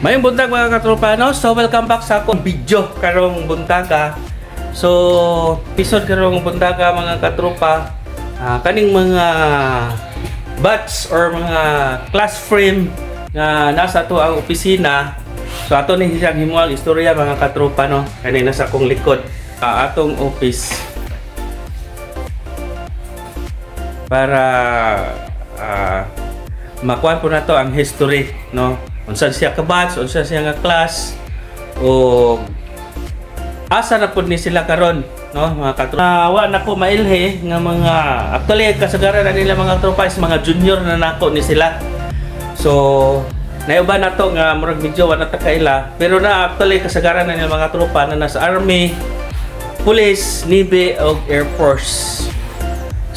Mayong buntag mga katropa, no? So welcome back sa akong video karong buntaga. So episode karong buntaga mga katropa, kaning mga batch or mga class friend nga nasa to ang opisina. So ato ni siyang himuang istorya mga katropa, no? Kani nasa akong likod atong office para makuha po na to ang history, no? Unsa siya ka batch, unsa siya nga class, o asa na pud ni sila karon, no mga katropa. Wa na ko mailhe nga mga actually kasagaran na nila mga tropa is mga junior na nako ni sila. So naiba na to nga murag medyo wa na ta kaila, pero na actually kasagaran na nila mga tropa na nasa army, police, navy o air force.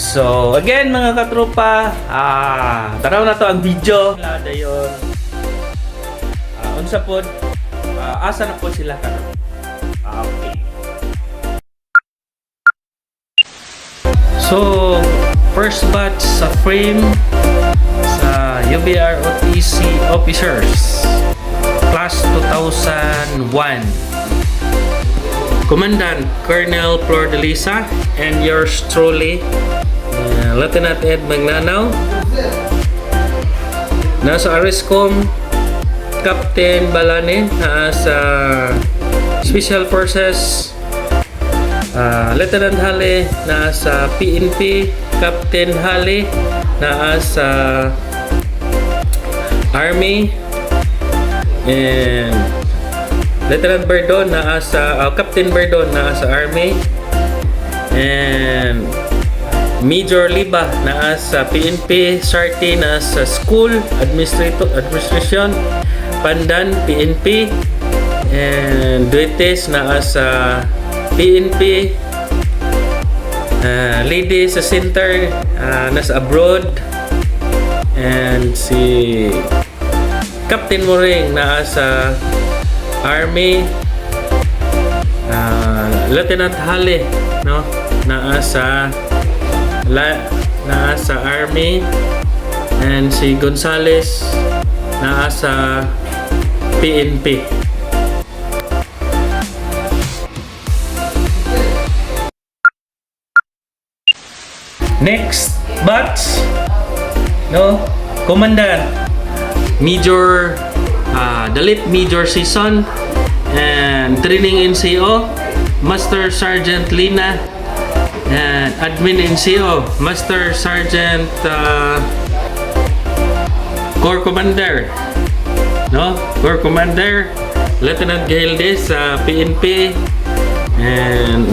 So again mga katropa, tanaw na to ang video dayon. Unsa pod, asa na po sila karon. Okay. So first batch sa frame sa UBROTC officers class 2001. Commandant Colonel Flor de Lisa and yours truly, Lieutenant Ed Magnanaw. Nasa Ariscom Captain Balane sa Special Forces, Lieutenant Hale sa PNP, Captain Hale sa Army, and Lieutenant Berdon sa Captain Berdon sa Army, and Major Liba sa PNP, Sarti sa School Administration, Pandan PNP, and Duetes sa PNP, Lady sa Center nasa abroad, and si Captain Moring sa Army, Lieutenant Hale no sa Army, and si Gonzales sa PNP. Next batch, no, Commandant Major the late Major Season and Training NCO Master Sergeant Lina, and Admin NCO Master Sergeant Corps Commander, no, Corps Commander Lieutenant Gailde sa PNP, and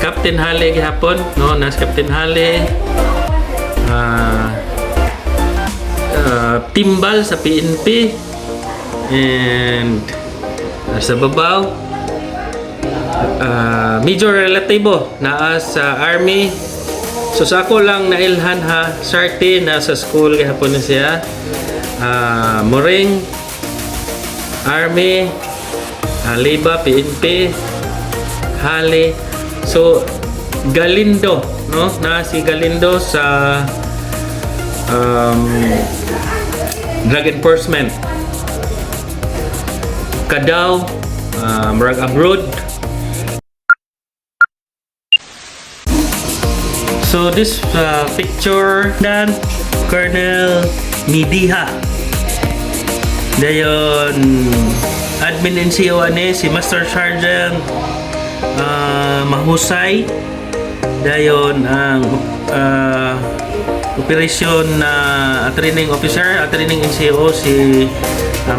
Captain Hale gihapon, no, nas Captain Hale, Timbal sa PNP, and sa babaw Major Relativo sa Army. So sa ako lang nailhan Sarti sa school gihapon na siya, Moring Army, Liba PNP, Hale. So Galindo, no, si Galindo sa Drug Enforcement, Kadaw murag abroad. So this picture dan Colonel Midiha, dayon Admin NCO si Master Sergeant Mahusay, dayon ang operation training officer, training NCO si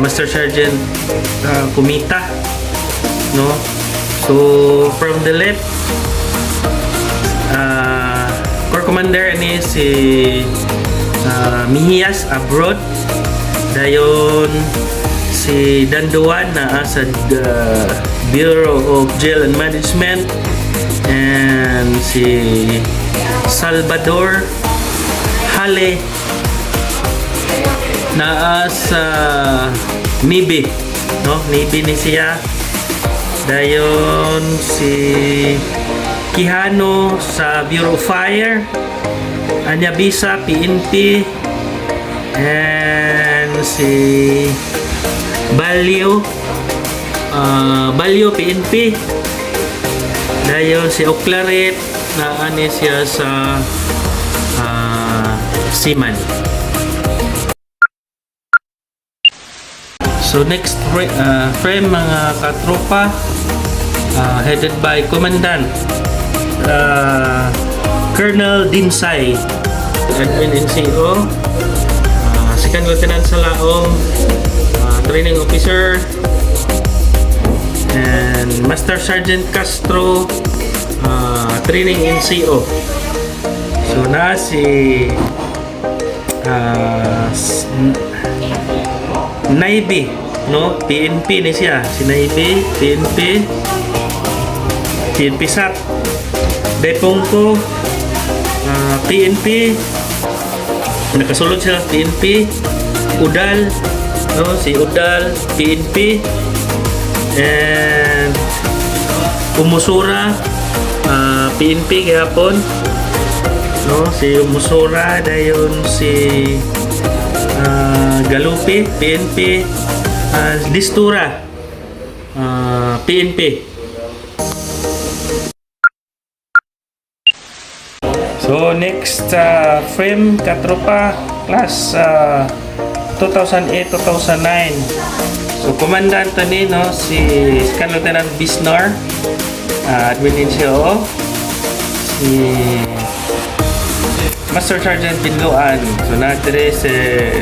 Master Sergeant Kumita, no. So from the left, Corps Commander ni si Mihias abroad, dayon si Danduan sa Bureau of Jail and Management, and si Salvador Hale sa Navy, no, Navy ni siya, dayon si Quijano sa Bureau of Fire, Anyabisa PNP, and si Balyo Balyo PNP. Dayon si Oclaret na ani siya sa Seaman. So next frame mga katropa, headed by Commandant Colonel Dinsay, Admin NCO, Second Lieutenant Salaong, Training Officer, and Master Sergeant Castro, Training NCO. So na si Navy, no? PNP ni siya. Si Navy, PNP SAT. Depongko, PNP. Nakasulod siya, PNP. Udal, no? Si Udal, PNP. And Umusura, PNP gihapon. No? Si Umusura, dayon si Galupi, PNP, Distura, PNP. So next frame katropa, class 2008-2009. So commandant ni no si Second Lieutenant Bisnar, Admin NCO, si Master Sergeant Binloan. So natire si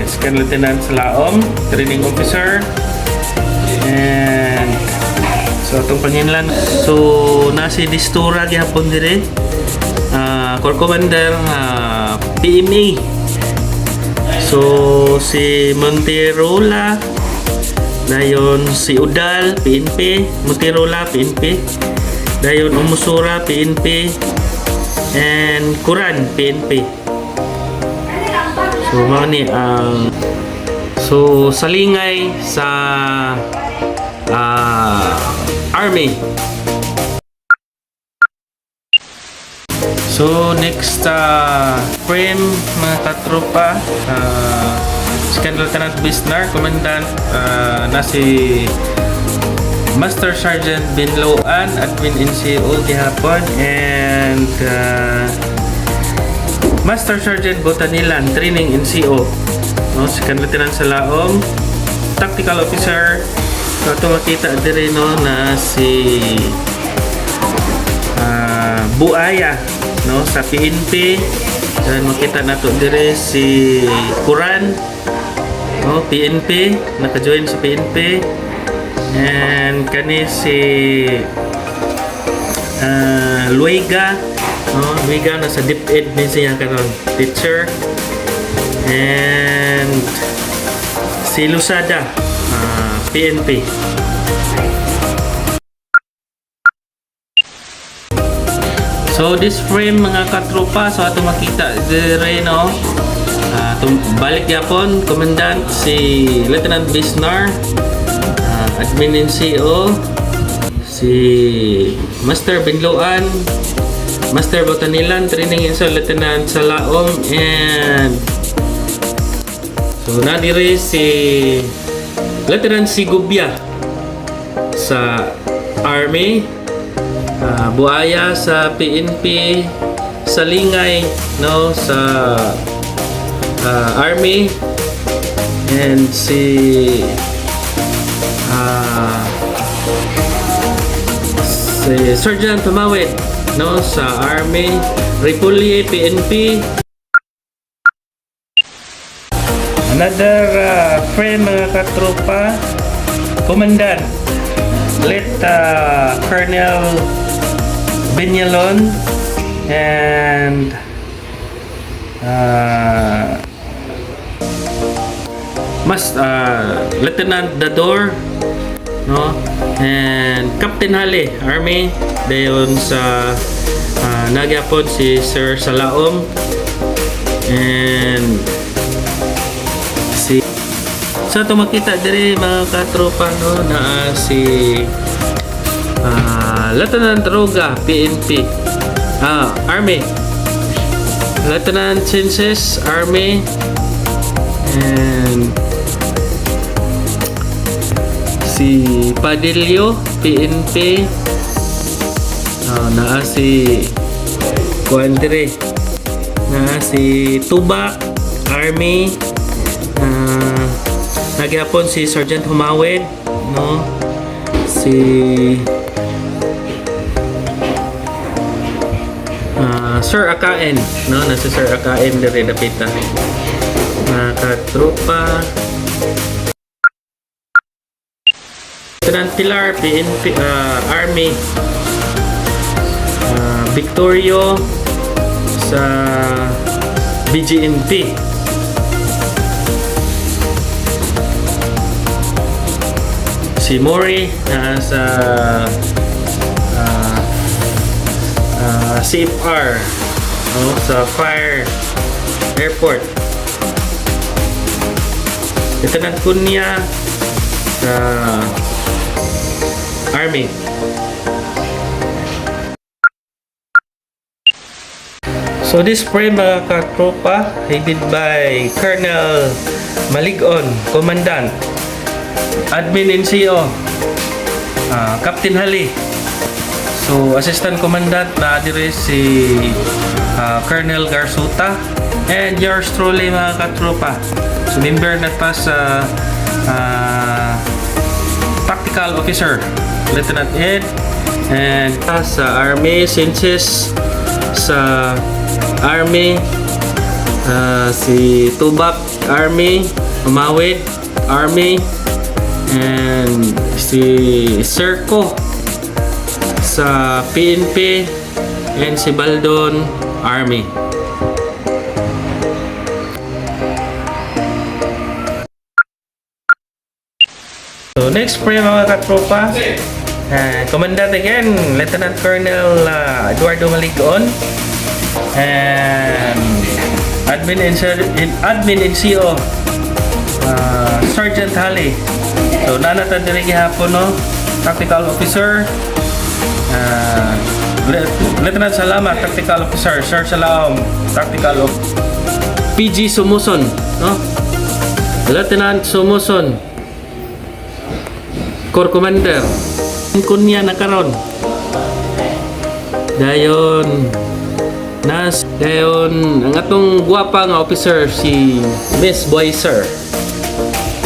Second Lieutenant Salaom, Training Officer. And so itong panginlan, so nasi Distura gihapon dire, Corps Commander PMA. So si Monterola, dayon si Udal PNP, Monterola PNP, dayon Umusura PNP, and Kuran PNP. So mao ni ang salingay sa Army. So next frame mga katropa, Second Lieutenant Bisnar, Commandant na si Master Sergeant Binloan, Admin NCO gihapon, and Master Sergeant Botanilan, Training NCO, no? Second Lieutenant Salaom, Tactical Officer. So ito makita dire no na si Buaya, no, sa PNP. Dan makita nato dire si Kuran, no, PNP, naka-join sa PNP. And kani si Luiga, no, Luiga nasa DepEd ni siya karon, teacher. And si Lusada, PNP. So this frame mga katropa, so ato makita dire no, balik yapon Commandant si Lieutenant Bisnar, Admin NCO, si Master Binloan, Master Botanilan, Training NCO, Lieutenant Salaom, and so na dire si Lieutenant Sigubya sa Army, Buaya sa PNP, Salingay no sa Army, and si Sergeant Tumawid no sa Army, Ripolye PNP. Another frame mga katropa, Commandant Colonel Benyalon, and Lieutenant Dador, no, and Captain Hale, Army. Dayon sa nagyapon si Sir Salaom, and si sa ito makita dire mga katropa no na si Lieutenant Roga, PNP, Army, Lieutenant Census, Army, and si Padillo, PNP. Naa si Kuandre. Naa si Tubak, Army. Nagyapon si Sergeant Humawid, no? Si Sir Akain, no? Nasa Sir Akain diri dapita. Katropa. Lieutenant Pilar, PNP, Army. Victorio sa BGMP. Si Mori sa CFR, no? Sa Fire Airport. Lieutenant Kunya sa Army. So this spray mga katropa, headed by Colonel Maligon, Commandant, Admin NCO, Captain Hali. So Assistant Commandant na dire si Colonel Garsuta, and yours truly mga katropa. So member na pa sa Tactical Officer, Lieutenant Ed, and sa Army Sciences sa Army, si Tubak Army, Humawid Army, and si Serco sa PNP, and si Baldon Army. So next spray mga katropa, Commandant again, Lieutenant Colonel Eduardo Maligon, and Admin NCO, Sergeant Hali. So nanatan diri gihapon, no? Tactical Officer, Lieutenant Salamat, Tactical Officer, Sir Salaom, Tactical of PG Sumuson, no? Lieutenant Sumuson, Corps Commander. Kunya na karon. Dayon ang atong guwapa nga officer si Miss Boyser,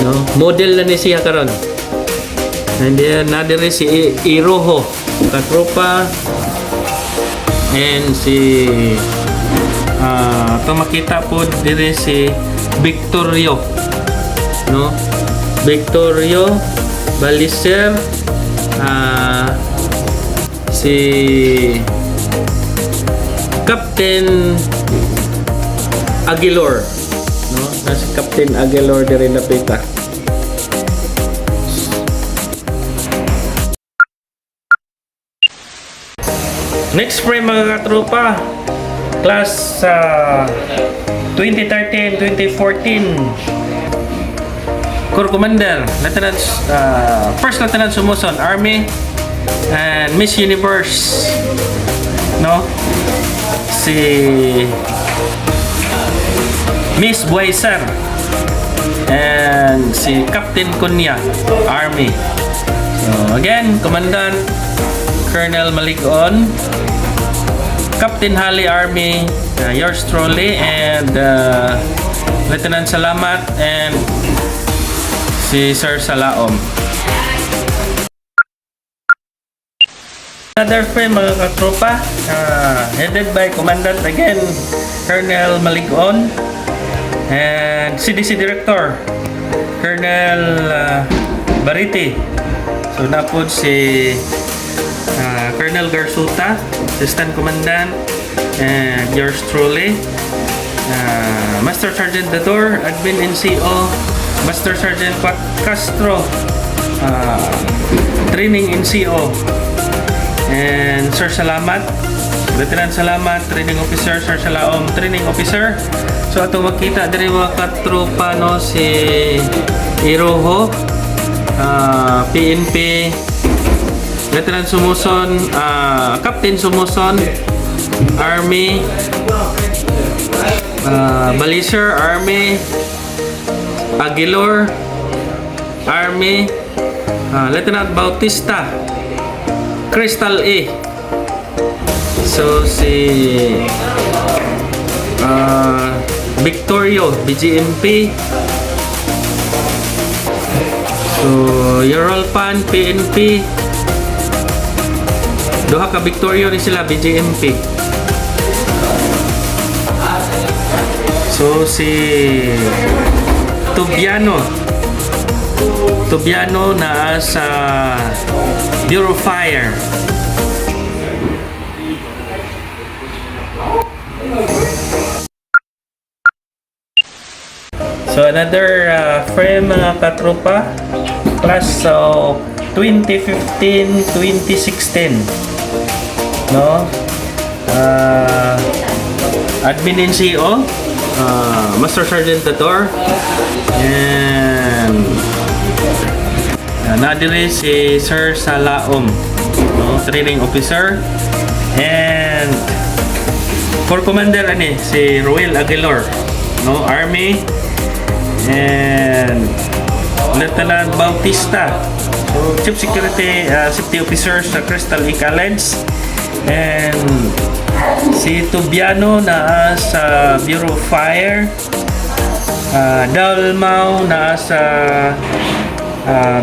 no? Model na ni siya karon. And then nadire si Iroho katropa, and si makita po dire si Victorio, no? Victorio Baliser, si Captain Aguilar, no? Si Captain Aguilar dire na pita. Next frame mga katropa, class 2013-2014, Corps Commander, First Lieutenant Sumuson, Army, and Miss Universe, no? Si Miss Boyser, and si Captain Kunya, Army. So again, Commandant Colonel Maligon, Captain Hali, Army, yours truly, and Lieutenant Salamat, and si Sir Salaom. Another frame mga katropa, headed by Commandant again, Colonel Maligon, and CDC Director, Colonel Bariti. So napod si Colonel Garsuta, Assistant Commandant, and yours truly, Master Sergeant Dador, Admin NCO, Master Sergeant Castro, Training NCO, and Sir Salamat, Lieutenant Salamat, Training Officer, Sir Salaom, Training Officer. So ato makita diri mga katropa, no, si Iroho, PNP, Lieutenant Sumuson, Captain Sumuson, Army, Baliser, Army, Aguilar, Army, Lieutenant Bautista, Crystal A. So si Victorio, BGMP. So Yorolpan, PNP. Duha ka Victorio ni sila, BGMP. So si Tubiano na sa Bureau of Fire. So another frame mga katropa, class of 2015-2016, no? Admin NCO, Master Sergeant Tador, and nadiri si Sir Salaom, no? Training officer, and Corps Commander si Ruel Aguilar, no? Army, and Lieutenant Bautista, so Chief Security Safety Officer sa Crystal A College, and si Tubiano na sa Bureau of Fire, Dalmau na sa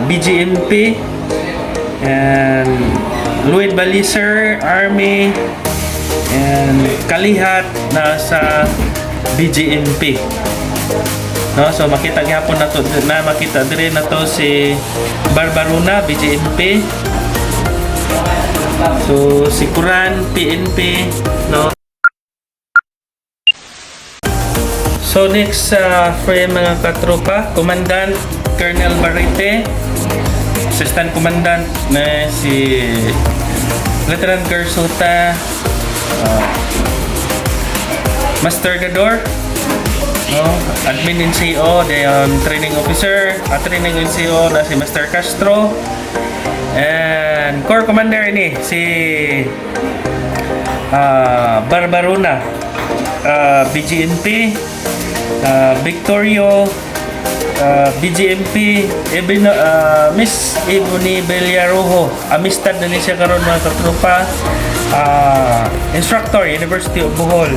BGMP, and Lloyd Baliser, Army, and Kalihat na sa BGMP. No, so makita gyapon nato na makita dire na to si Barbaruna, BGMP. So si Kuran, PNP, no. So next frame mga katropa, Commandant Colonel Barrete, Assistant Commandant na si Lieutenant Garsuta, Master Gador, no, Admin NCO, Training Officer, Training NCO na si Master Castro, and Corps Commander si Barbaruna, BGNP, Victorio, BGMP, Miss Ebony Bellarojo, amistad na siya karon mga katropa, instructor, University of Bohol,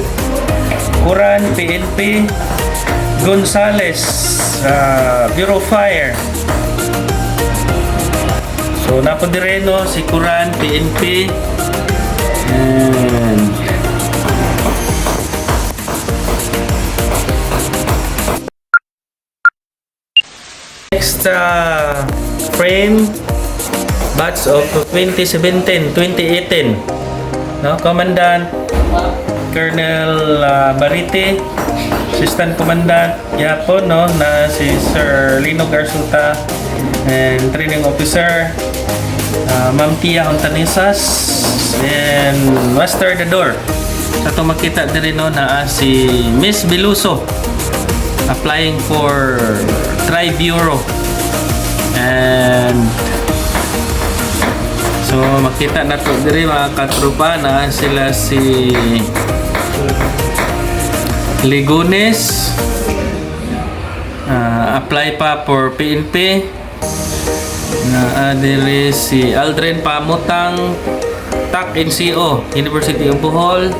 Kuran, PNP, Gonzales, Bureau of Fire. So napodireno si Kuran, PNP, and next frame, batch of 2017-2018, no, Commandant Colonel Barite, Assistant Commandant Yapon, no, na si Sir Lino Garsuta, and Training Officer Ma'am Tia Hontanisas, and Master Dador. Sa ito makita din no, na si Miss Biluso, applying for Tri-Bureau, and so makita na to diri mga katropa na sila si Ligunes, apply pa for PNP, na diri si Aldrin Pamutang, TAC NCO, University of Bohol,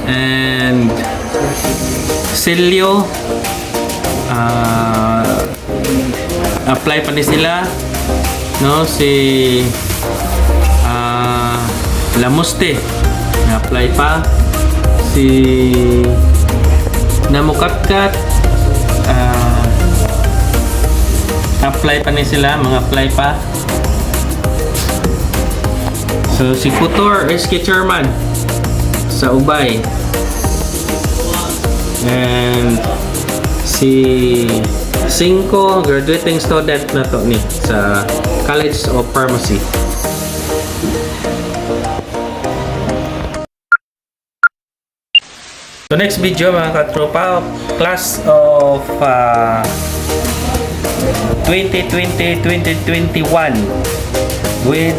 and Silio, apply pa ni sila, no, si Lamuste, apply pa, si Namukatkat, apply pa ni sila, mga apply pa. So si Kutor, SK Chairman sa Ubay, and si Cinco, graduating student na to ni sa College of Pharmacy. So next video mga katropa, class of 2020-2021 with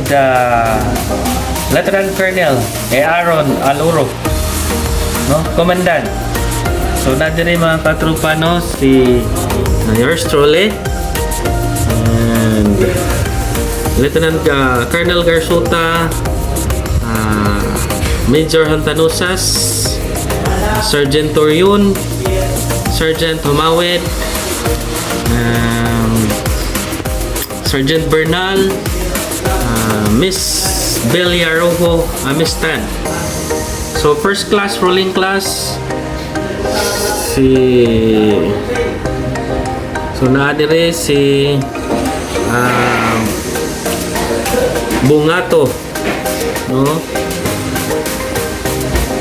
Lieutenant Colonel Aaron Aluro, no, Commandant. So nadiri mga katropa, no, si yours truly, and Lieutenant Colonel Garsuta, Major Hontanusas, Sergeant Torion, Sergeant Humawit, Sergeant Bernal, Miss Beliarojo, Miss Tan. So first class, rolling class, so naadire si Bungato, no?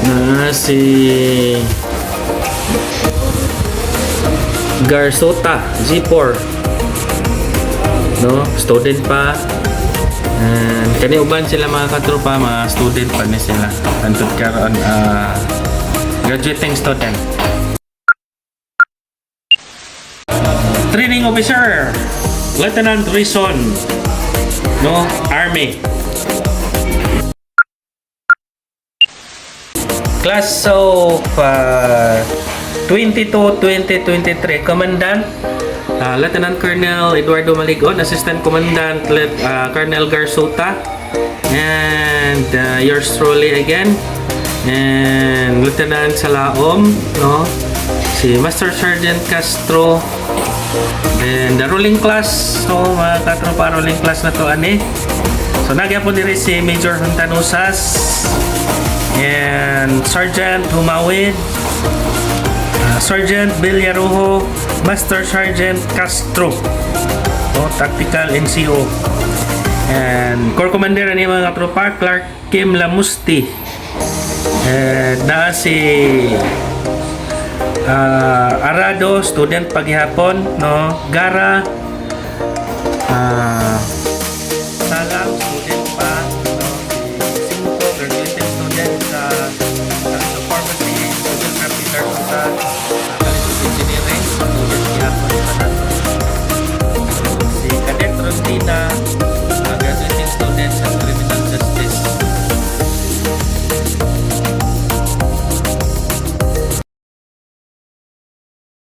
Na si Garsota, G4, no? Student pa. And kani uban sila mga katropa, mga student pa ni sila. Antod karon graduating student. Training officer, Lieutenant Rison, no? Army. Class of 22-2023, Commandant Lieutenant Colonel Eduardo Maligon, Assistant Commandant Colonel Garsuta, and yours truly again, and Lieutenant Salaom, no? Si Master Sergeant Castro, and the rolling class, so mga katropa, rolling class na to ani. So nagyan po diri si Major Hontanusas and Sergeant Humawid, Sergeant Villarojo, Master Sergeant Castro, Tactical NCO, and Corps Commander ani mga tropa, Clark Kim Lamusti, and na si Arado, student paghihapon, no? Gara, Sagang, student pa, no? Si Cinco, graduated student sa